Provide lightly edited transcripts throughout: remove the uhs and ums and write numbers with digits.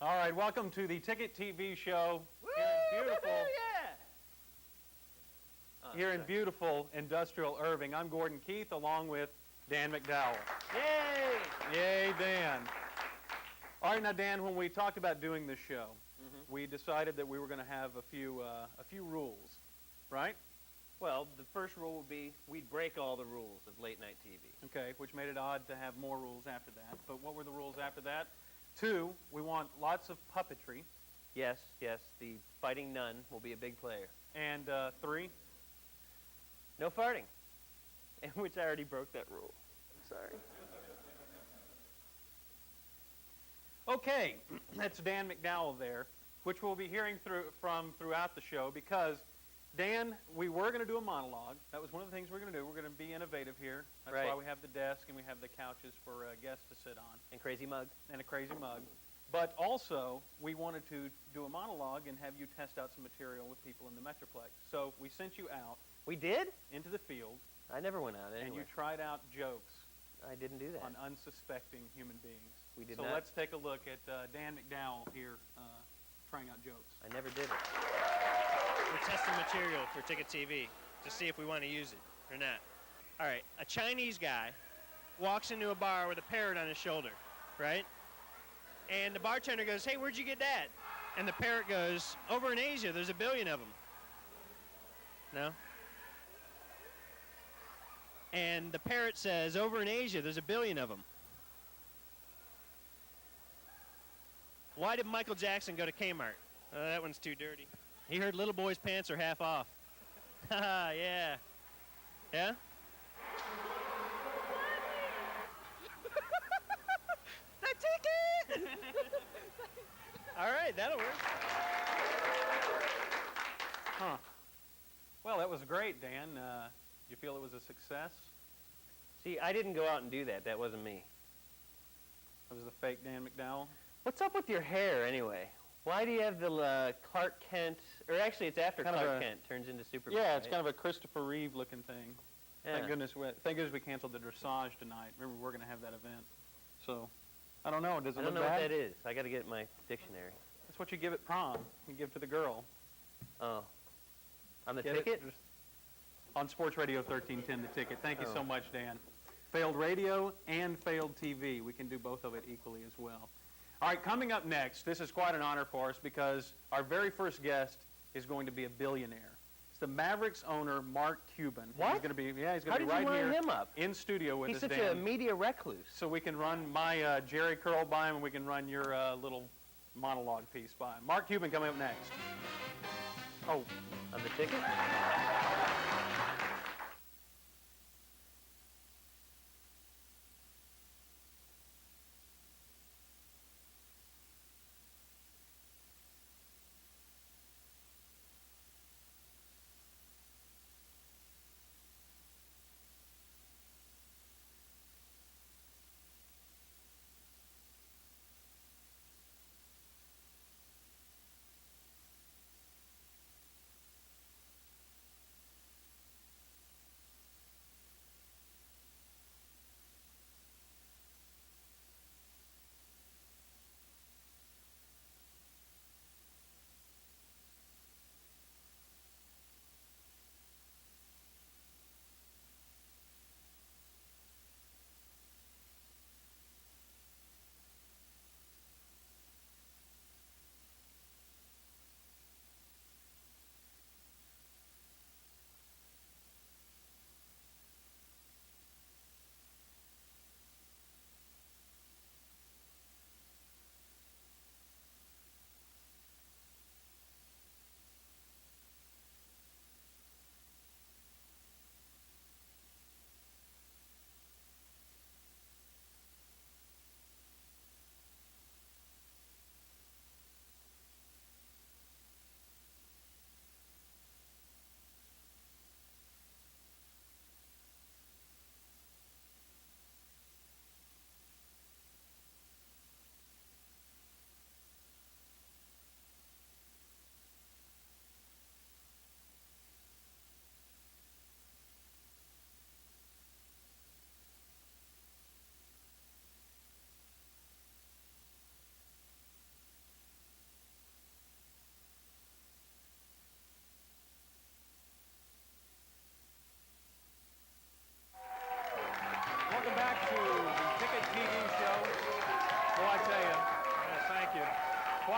All right, welcome to the Ticket TV show Woo! here in beautiful, Yeah! here in beautiful industrial Irving. I'm Gordon Keith, along with Dan McDowell. Yay! Yay, Dan. All right, now Dan, when we talked about doing this show, we decided that we were going to have a few rules, right? Well, the first rule would be we'd break all the rules of late night TV. Okay, which made it odd to have more rules after that. But what were the rules after that? 2, we want lots of puppetry. Yes, the fighting nun will be a big player. And 3? No farting. Which I already broke that rule. Sorry. Okay, that's Dan McDowell there, which we'll be hearing from throughout the show because, Dan, we were going to do a monologue. That was one of the things we're going to do. We're going to be innovative here. That's right. why we have the desk and we have the couches for guests to sit on. And crazy mug. And a crazy mug. But also, we wanted to do a monologue and have you test out some material with people in the Metroplex. So we sent you out. We did? Into the field. I never went out anyway. And you tried out jokes. I didn't do that. On unsuspecting human beings. We did not. So let's take a look at Dan McDowell here trying out jokes. I never did it. We're testing material for Ticket TV to see if we want to use it or not. All right, a Chinese guy walks into a bar with a parrot on his shoulder, right? And the bartender goes, "Hey, where'd you get that?" And the parrot goes, "Over in Asia, there's 1 billion of them." No? And the parrot says, "Over in Asia, there's 1 billion of them." Why did Michael Jackson go to Kmart? That one's too dirty. He heard little boys' pants are half off. Haha, yeah. Yeah? The ticket! All right, that'll work. Huh. Well, that was great, Dan. You feel it was a success? See, I didn't go out and do that. That wasn't me. That was the fake Dan McDowell? What's up with your hair, anyway? Why do you have the Clark Kent, or actually it's after kind Clark Kent turns into Superman, Yeah, it's right? kind of a Christopher Reeve looking thing. Yeah. Thank goodness we canceled the dressage tonight. Remember, we're going to have that event. So, I don't know. Does it I look don't know bad? what that is. I got to get my dictionary. That's what you give at prom. You give to the girl. Oh. On the Get ticket? it? On Sports Radio 1310, The Ticket. Thank you Oh. so much, Dan. Failed radio and failed TV. We can do both of it equally as well. All right, coming up next, this is quite an honor for us because our very first guest is going to be a billionaire. It's the Mavericks owner, Mark Cuban. What? He's going to be, yeah, he's going How to be did right you line here him up? in studio with He's us, such Dan. a media recluse. So we can run my Jerry curl by him and we can run your little monologue piece by him. Mark Cuban coming up next. Oh, on the ticket?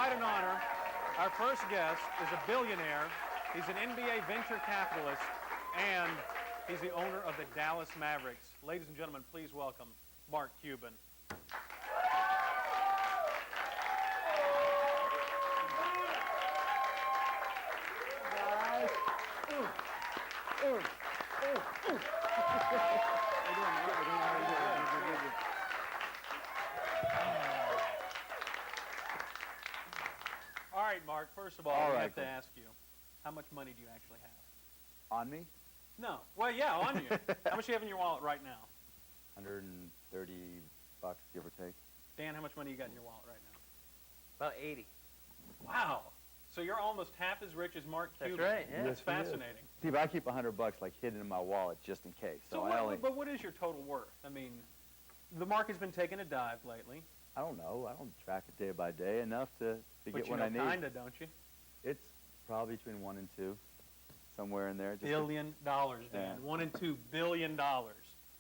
quite an honor. Our first guest is a billionaire. He's an NBA venture capitalist, and he's the owner of the Dallas Mavericks. Ladies and gentlemen, please welcome Mark Cuban. All right, Mark, first of all, I have to ask you, how much money do you actually have? On me? No. Well, yeah, on you. How much do you have in your wallet right now? $130, give or take. Dan, how much money you got in your wallet right now? About 80. Wow. So you're almost half as rich as Mark Cuban. That's right, yeah. That's fascinating. See, but I keep $100 like hidden in my wallet just in case. So but what is your total worth? I mean, the market's been taking a dive lately. I don't know. I don't track it day by day enough to get what I need. But you know, kinda, don't you? It's probably between 1 and 2, somewhere in there. Just $1 billion, Dan. Yeah. $1 and $2 billion. It's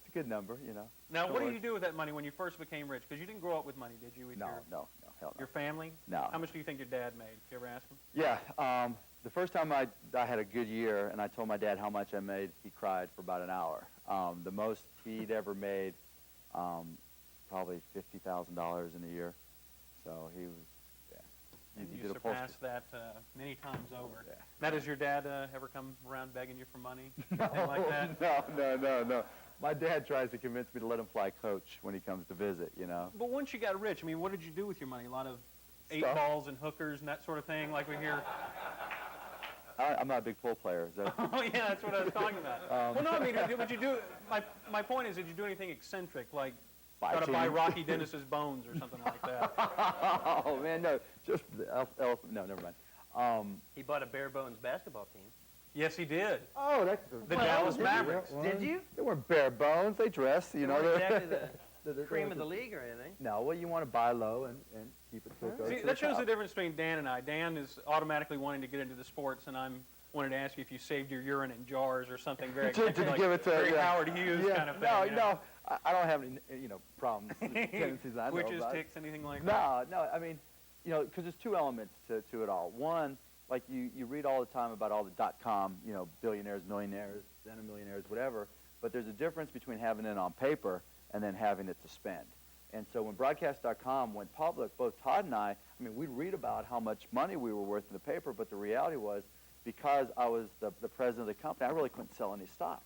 a good number, you know. Now, It what did works. you do with that money when you first became rich? Because you didn't grow up with money, did you? With No, your, hell no. Your family? No. How much do you think your dad made? You ever ask him? Yeah, the first time I had a good year and I told my dad how much I made, he cried for about an hour. The most he'd ever made, probably $50,000 in a year. So he was, yeah. And He you did a full surpassed that many times over. Yeah. Now, does your dad ever come around begging you for money? Anything like that? No. My dad tries to convince me to let him fly coach when he comes to visit, you know. But once you got rich, I mean, what did you do with your money? A lot of eight Stuff. balls and hookers and that sort of thing, like we hear. I'm not a big pool player. Is that, Oh, yeah, that's what I was talking about. Well, no, I mean, would you do, my point is, did you do anything eccentric, like try to buy Rocky Dennis's bones or something like that? Oh, man, no. Just the elephant. No, never mind. He bought a bare bones basketball team. Yes, he did. Oh, that's The Dallas Mavericks. Did you? They weren't bare bones. They dress, you know. Not exactly the they're- cream of the league or anything. No, well, you want to buy low and keep it till it goes See, to that shows top. the difference between Dan and I. Dan is automatically wanting to get into the sports, and I'm wanting to ask you if you saved your urine in jars or something very To like give it to very yeah. Howard Hughes Yeah. kind of thing. No, you know? I don't have any, problems, tendencies I know Witches, about. ticks, anything like that? No, I mean, because there's two elements to it all. One, like you read all the time about all the .com, billionaires, millionaires, centimillionaires, whatever, but there's a difference between having it on paper and then having it to spend. And so when broadcast.com went public, both Todd and I mean, we'd read about how much money we were worth in the paper, but the reality was, because I was the president of the company, I really couldn't sell any stock.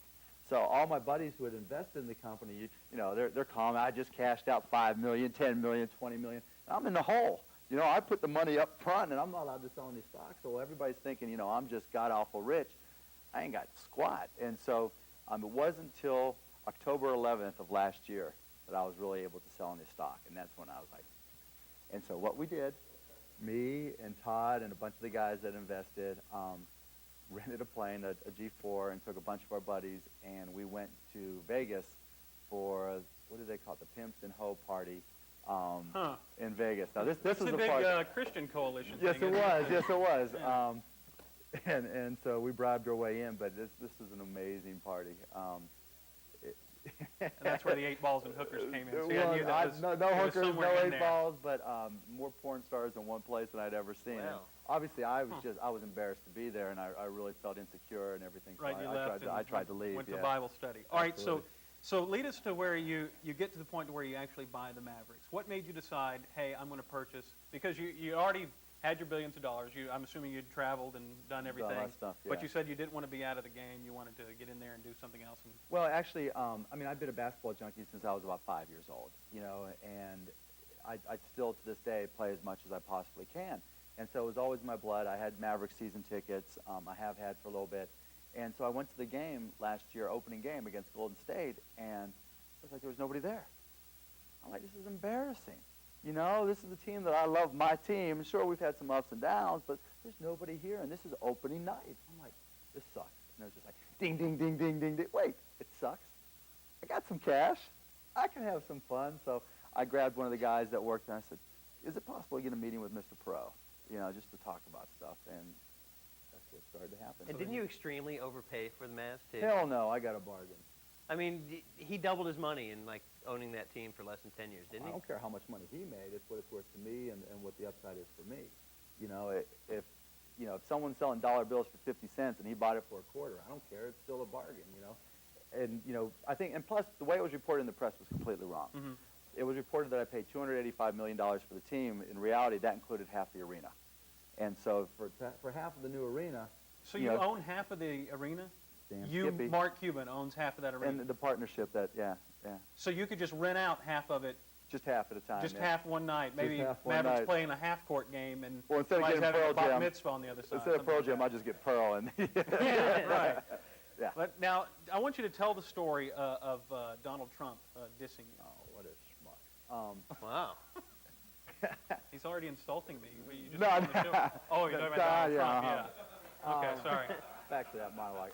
So all my buddies who had invested in the company, they're calling, I just cashed out $5 million, $10 million, $20 million. I'm in the hole. I put the money up front, and I'm not allowed to sell any stock. So everybody's thinking, I'm just god-awful rich. I ain't got squat. And so it wasn't until October 11th of last year that I was really able to sell any stock. And that's when I was like, and so what we did, me and Todd and a bunch of the guys that invested, rented a plane, a G4, and took a bunch of our buddies, and we went to Vegas for, what do they call it, the Pimps and Hoe party in Vegas. Now, this It's was a the big part. Christian coalition Yes, thing. it was. isn't Yes, it was. Yeah. And so we bribed our way in, but this was an amazing party. And that's where the eight balls and hookers came in. It So you knew that was, no it was hookers, somewhere no in eight there. balls, but more porn stars in one place than I'd ever seen. And Wow. obviously, I was embarrassed to be there, and I really felt insecure and everything. So Right, you left I and tried to leave. went yeah. to Bible study. All right, Absolutely. so lead us to where you get to the point where you actually buy the Mavericks. What made you decide, hey, I'm going to purchase, because you already had your billions of dollars. I'm assuming you'd traveled and done everything. that stuff, But yeah. you said you didn't want to be out of the game. You wanted to get in there and do something else. And Well, actually, I've been a basketball junkie since I was about 5 years old, and I still to this day play as much as I possibly can. And so it was always in my blood. I had Maverick season tickets. I have had for a little bit. And so I went to the game last year, opening game against Golden State, and it was like there was nobody there. I'm like, this is embarrassing. This is the team that I love, my team. Sure, we've had some ups and downs, but there's nobody here, and this is opening night. I'm like, this sucks. And it was just like, ding, ding, ding, ding, ding, ding. Wait, it sucks. I got some cash. I can have some fun. So I grabbed one of the guys that worked, and I said, is it possible to get a meeting with Mr. Pro, just to talk about stuff? And that's what started to happen. And didn't you extremely overpay for the Mavs, too? Hell no, I got a bargain. I mean, he doubled his money in, owning that team for less than 10 years, didn't I he? don't care how much money he made. It's what it's worth to me and what the upside is for me. You know, if if someone's selling dollar bills for 50 cents and he bought it for a quarter, I don't care. It's still a bargain. And I think, and plus the way it was reported in the press was completely wrong. Mm-hmm. It was reported that I paid $285 million for the team. In reality, that included half the arena. And so for half of the new arena, So you own half of the arena? damn You, Skippy, Mark Cuban, owns half of that arena. and the partnership that, yeah, So you could just rent out half of it, just half at a time. just yeah. half one night. Maybe half one Mavericks night. playing a half-court game, and Well, instead of somebody's getting having a Pearl bat Jam, mitzvah on the other side. Instead of something Pearl like Jam, that. I just get Pearl. And Right. Yeah. But now, I want you to tell the story of Donald Trump dissing you. Oh, what a schmuck. Wow. He's already insulting me. You just No, on the show. Oh, you're talking about Donald yeah, Trump, uh-huh. yeah. Okay, sorry. Back to that monologue.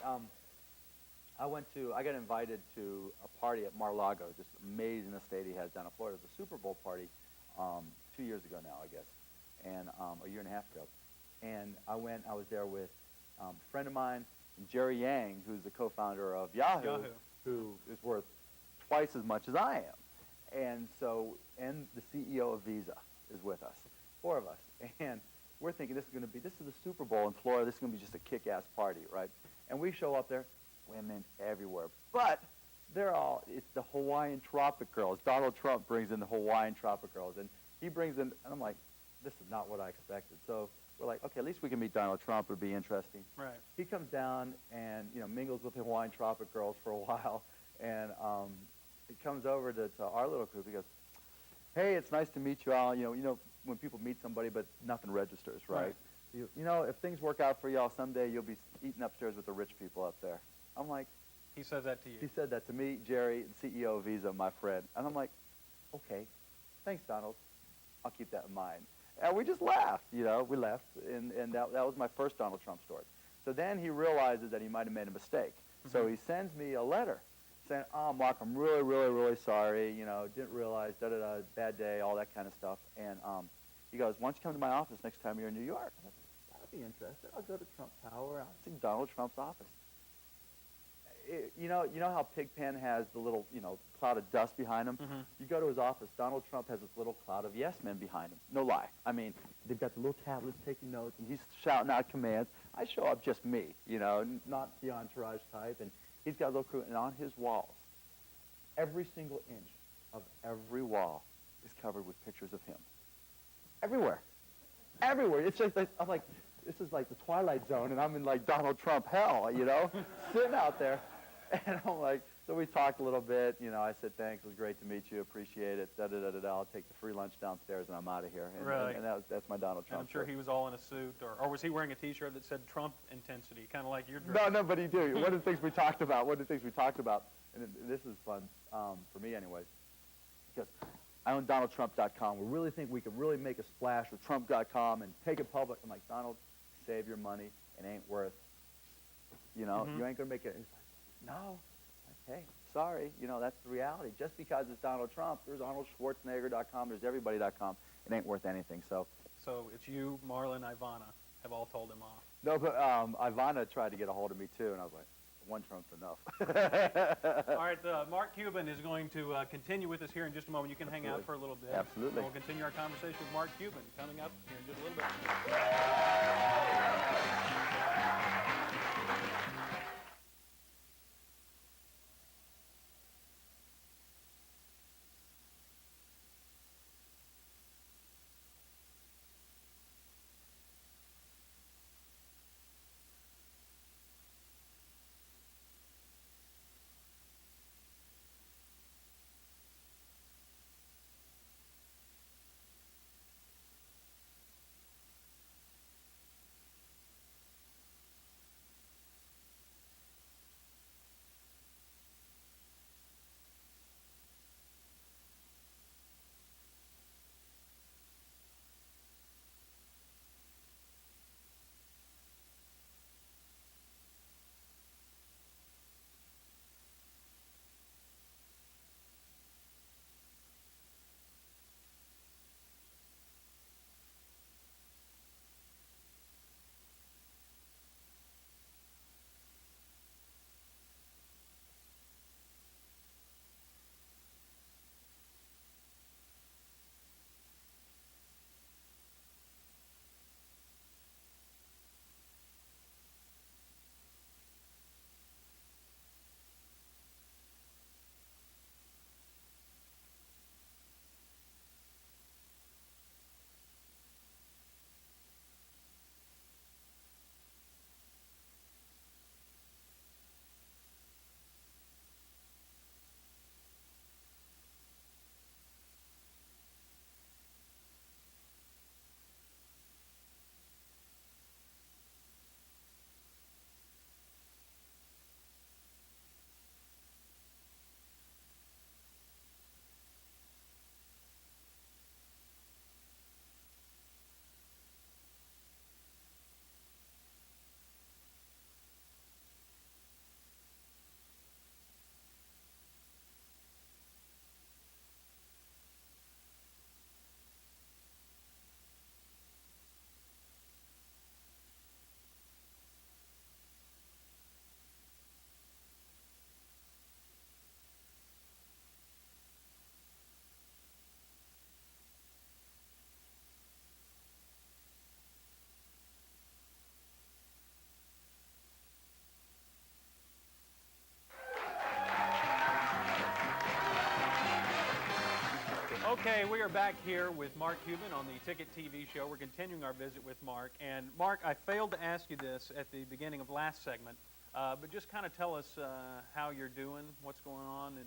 I got invited to a party at Mar-a-Lago, just amazing estate he has down in Florida. It was a Super Bowl party 2 years ago now, I guess, and a year and a half ago. And I was there with a friend of mine, Jerry Yang, who's the co-founder of Yahoo, who is worth twice as much as I am. And the CEO of Visa is with us, 4 of us. And we're thinking this is the Super Bowl in Florida. This is going to be just a kick-ass party, right? And we show up there, women everywhere. But it's the Hawaiian Tropic Girls. Donald Trump brings in the Hawaiian Tropic Girls. And he brings in, and I'm like, this is not what I expected. So we're like, okay, at least we can meet Donald Trump. It would be interesting. Right. He comes down and, mingles with the Hawaiian Tropic Girls for a while. And he comes over to our little group. He goes, hey, it's nice to meet you all. When people meet somebody, but nothing registers, right? If things work out for y'all someday, you'll be eating upstairs with the rich people up there. I'm like, He says that to you. he said that to me, Jerry, the CEO of Visa, my friend. And I'm like, okay, thanks, Donald. I'll keep that in mind. And we just laughed, we left. And that was my first Donald Trump story. So then he realizes that he might have made a mistake. So he sends me a letter saying, oh, Mark, I'm really, really, really sorry. Didn't realize, bad day, all that kind of stuff. And he goes, why don't you come to my office next time you're in New York? I thought, that'd be interesting. I'll go to Trump Tower. I'll see Donald Trump's office. You know how Pigpen has the little, cloud of dust behind him? Mm-hmm. You go to his office, Donald Trump has this little cloud of yes men behind him. No lie. I mean, they've got the little tablets taking notes, and he's shouting out commands. I show up just me, not the entourage type, and he's got a little crew, and on his walls, every single inch of every wall is covered with pictures of him. Everywhere. Everywhere. It's just like, I'm like, this is like the Twilight Zone, and I'm in like Donald Trump hell, sitting out there. And I'm like, so we talked a little bit. I said, thanks, it was great to meet you, appreciate it, da-da-da-da-da. I'll take the free lunch downstairs, and I'm out of here. And, Right. and that's my Donald Trump And I'm sure story. he was all in a suit, or was he wearing a T-shirt that said Trump intensity, kind of like your dress? No, but he did. One of the things we talked about, and this is fun for me anyways, because I own DonaldTrump.com. We really think we could really make a splash with Trump.com and take it public. I'm like, Donald, save your money. It ain't worth, you ain't going to make it. He's like, no. Like, hey, sorry. That's the reality. Just because it's Donald Trump, there's ArnoldSchwarzenegger.com, there's everybody.com. It ain't worth anything. So it's you, Marlon, Ivana have all told him off. no, but Ivana tried to get a hold of me too, and I was like, one Trump's enough. All right, Mark Cuban is going to continue with us here in just a moment. You can hang out for a little bit. Absolutely. We'll continue our conversation with Mark Cuban coming up here in just a little bit. Okay, we are back here with Mark Cuban on the Ticket TV show. We're continuing our visit with Mark. And Mark, I failed to ask you this at the beginning of last segment, but just kind of tell us how you're doing, what's going on, and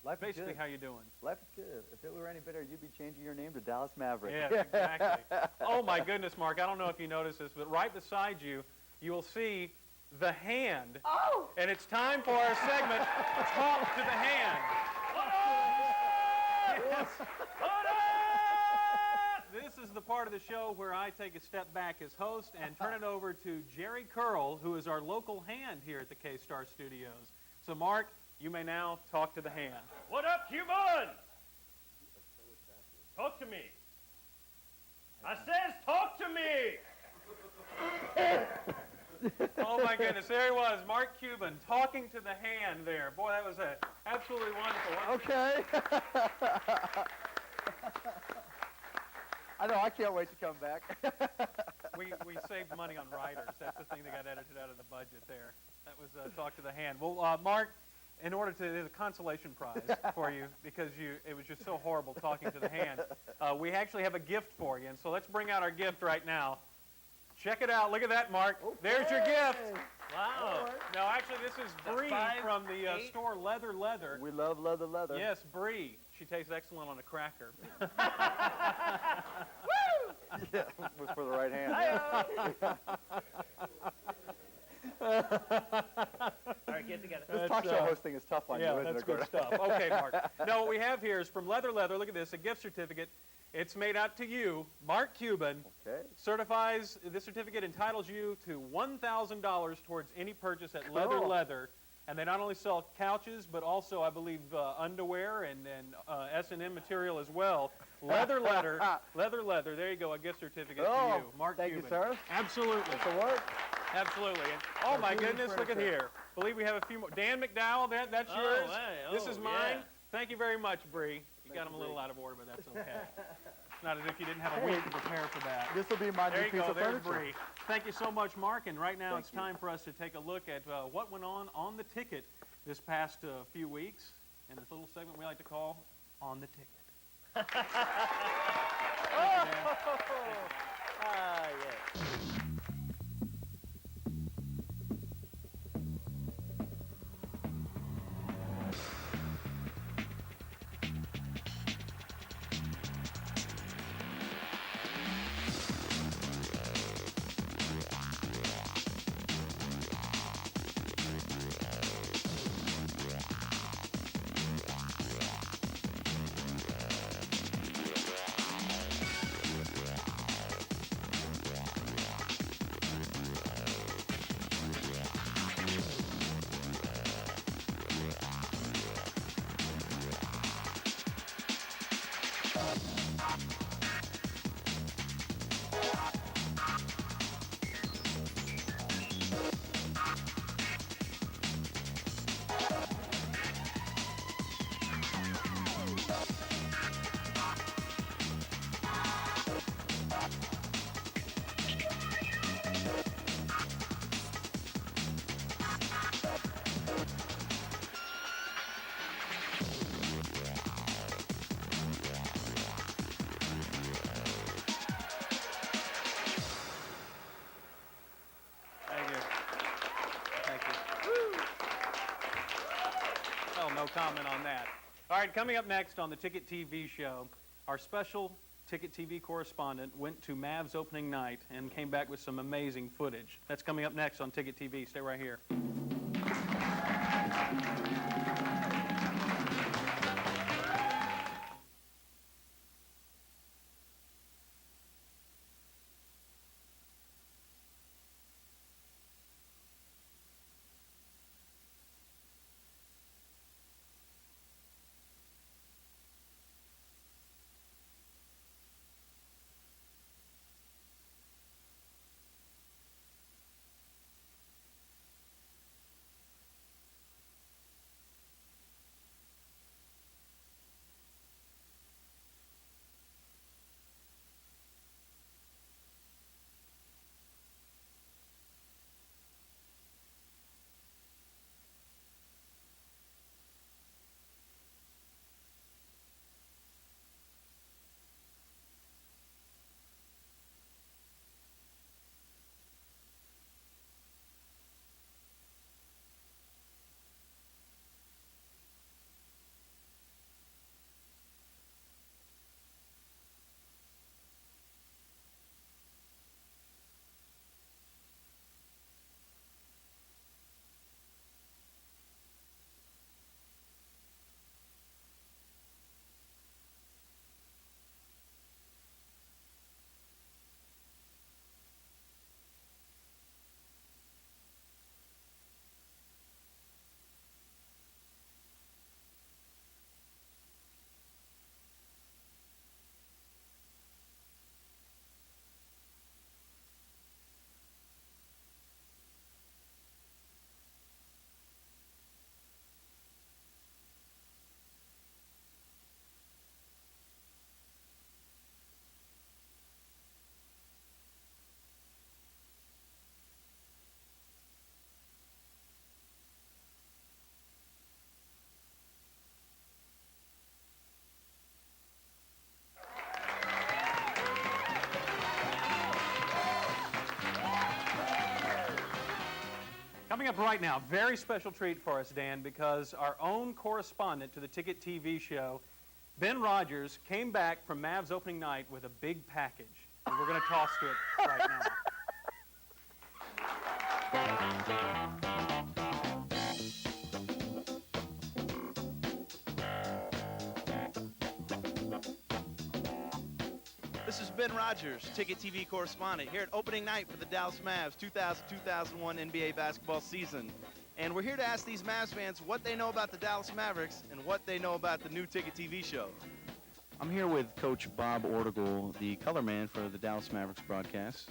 Life is basically good. how you're doing. Life is good. If it were any better, you'd be changing your name to Dallas Maverick. Yeah, exactly. Oh my goodness, Mark, I don't know if you noticed this, but right beside you, you will see the hand. Oh! And it's time for our segment, Talk to the Hand. Yes. This is the part of the show where I take a step back as host and turn it over to Jerry Curl, who is our local hand here at the KSTAR studios. So, Mark, you may now talk to the hand. What up, Cuban? Talk to me. I says talk to me. Oh my goodness, there he was, Mark Cuban, talking to the hand there. Boy, that was absolutely wonderful. Okay. I know, I can't wait to come back. We saved money on writers. That's the thing that got edited out of the budget there. That was talk to the hand. Well, Mark, in order to, there's a consolation prize for you because it was just so horrible talking to the hand. We actually have a gift for you, and so let's bring out our gift right now. Check it out. Look at that, Mark. Okay. There's your gift. Wow. No, actually, this is Bree from the store Leather. We love leather. Yes, Bree. She tastes excellent on a cracker. Yeah, was for the right hand. All right, get together. This talk show hosting is tough on you, isn't that's it, good Gordon? stuff. Okay, Mark. Now, what we have here is from Leather. Look at this, a gift certificate. It's made out to you, Mark Cuban. Okay. Certifies, this certificate entitles you to $1,000 towards any purchase at Leather. And they not only sell couches, but also, I believe, underwear and S&M material as well. Leather. There you go, a gift certificate to you, Mark thank Cuban. you, sir. Absolutely. That's a work. Absolutely. And, oh, my goodness, look at here. Believe we have a few more. Dan McDowell, that's yours. Hey, This is mine. yeah. Thank you very much, Bree. You got them a little out of order, but that's okay. It's not as if you didn't have a week to prepare for that. This will be my There new you piece go. of There's furniture. Bree. Thank you so much, Mark. And right now Thank it's you. time for us to take a look at what went on the ticket this past few weeks in this little segment we like to call On the Ticket. Yes. Thank you. Thank you. Oh, no comment on that. All right, coming up next on the Ticket TV show, our special Ticket TV correspondent went to Mavs opening night and came back with some amazing footage. That's coming up next on Ticket TV. Stay right here. Coming up right now, very special treat for us, Dan, because our own correspondent to the Ticket TV show, Ben Rogers, came back from Mavs opening night with a big package. And we're going to toss to it right now. This is Ben Rogers, Ticket TV correspondent, here at opening night for the Dallas Mavs 2000-2001 NBA basketball season. And we're here to ask these Mavs fans what they know about the Dallas Mavericks and what they know about the new Ticket TV show. I'm here with Coach Bob Ortigal, the color man for the Dallas Mavericks broadcast.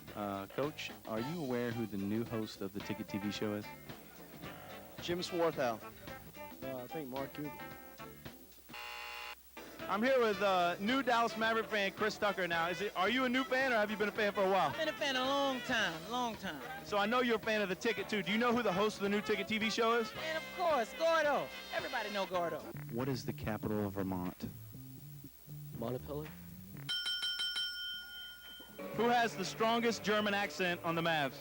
Coach, are you aware who the new host of the Ticket TV show is? Jim Swarthout. I think Mark Cuban. I'm here with new Dallas Maverick fan Chris Tucker now. Are you a new fan or have you been a fan for a while? I've been a fan a long time. So I know you're a fan of the Ticket too. Do you know who the host of the new Ticket TV show is? And of course, Gordo. Everybody know Gordo. What is the capital of Vermont? Montpellier. Who has the strongest German accent on the Mavs?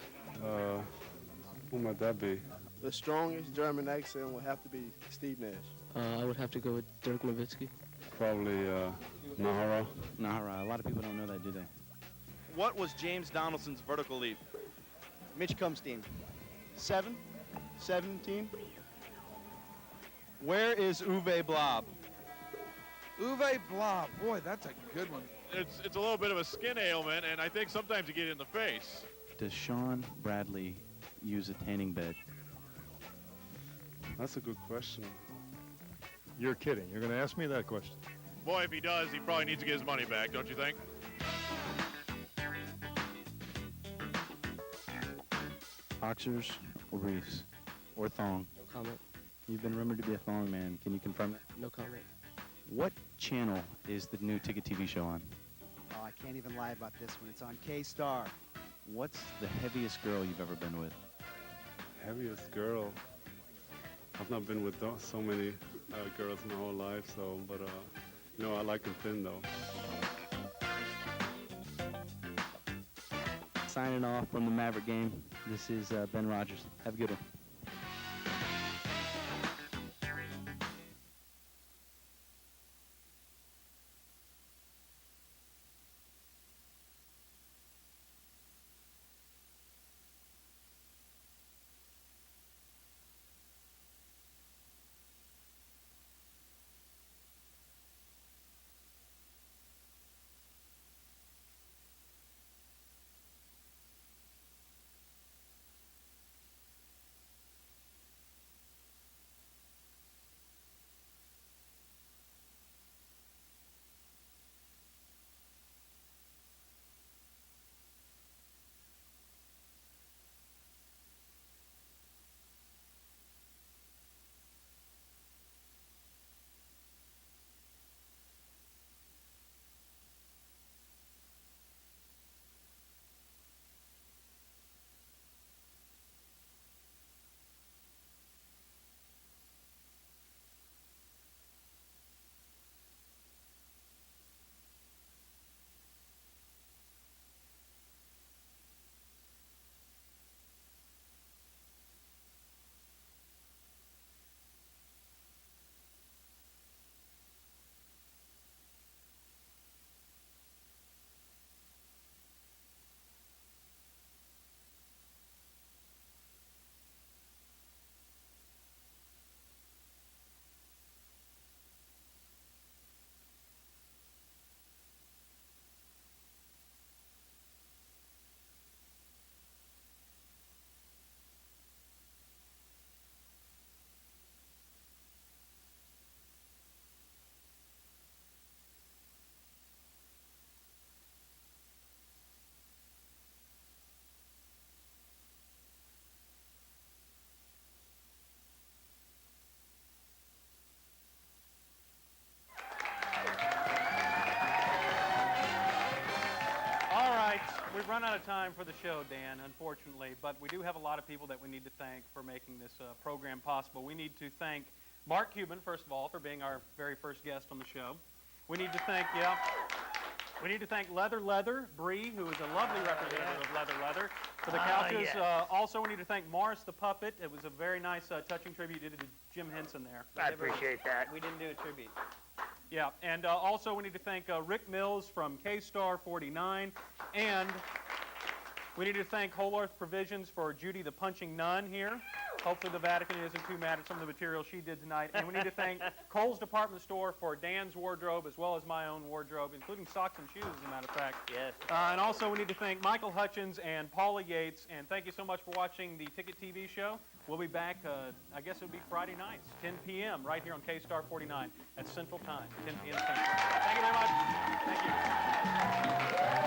Who might that be? The strongest German accent would have to be Steve Nash. I would have to go with Dirk Nowitzki. Probably Nahara. Nahara. A lot of people don't know that, do they? What was James Donaldson's vertical leap? Mitch Kumstein. 7? 17? Where is Uwe Blob? Uwe Blob, boy, that's a good one. It's a little bit of a skin ailment, and I think sometimes you get it in the face. Does Sean Bradley use a tanning bed? That's a good question. You're kidding. You're going to ask me that question? Boy, if he does, he probably needs to get his money back, don't you think? Boxers or briefs? Or thong? No comment. You've been rumored to be a thong man. Can you confirm that? No comment. What channel is the new Ticket TV show on? Oh, I can't even lie about this one. It's on KSTAR. What's the heaviest girl you've ever been with? Heaviest girl. I've not been with so many girls my whole life, so, but, you know, I like them thin, though. Signing off from the Maverick game, this is Ben Rogers. Have a good one. We've run out of time for the show, Dan, unfortunately, but we do have a lot of people that we need to thank for making this program possible. We need to thank Mark Cuban, first of all, for being our very first guest on the show. We need to thank, we need to thank Leather Bree, who is a lovely representative of Leather. leather. For the Oh, couches, yes. also we need to thank Morris the Puppet. It was a very nice, touching tribute you did to Jim Henson there. I appreciate that. We didn't do a tribute. Yeah, and also we need to thank Rick Mills from KSTAR 49, and we need to thank Whole Earth Provisions for Judy the Punching Nun here. Hopefully the Vatican isn't too mad at some of the material she did tonight. And we need to thank Kohl's Department Store for Dan's wardrobe as well as my own wardrobe, including socks and shoes, as a matter of fact. Yes. And also we need to thank Michael Hutchins and Paula Yates. And thank you so much for watching the Ticket TV show. We'll be back, I guess it would be Friday nights, 10 p.m. right here on KSTAR 49 at Central Time, 10 p.m. Central. Thank you very much. Thank you.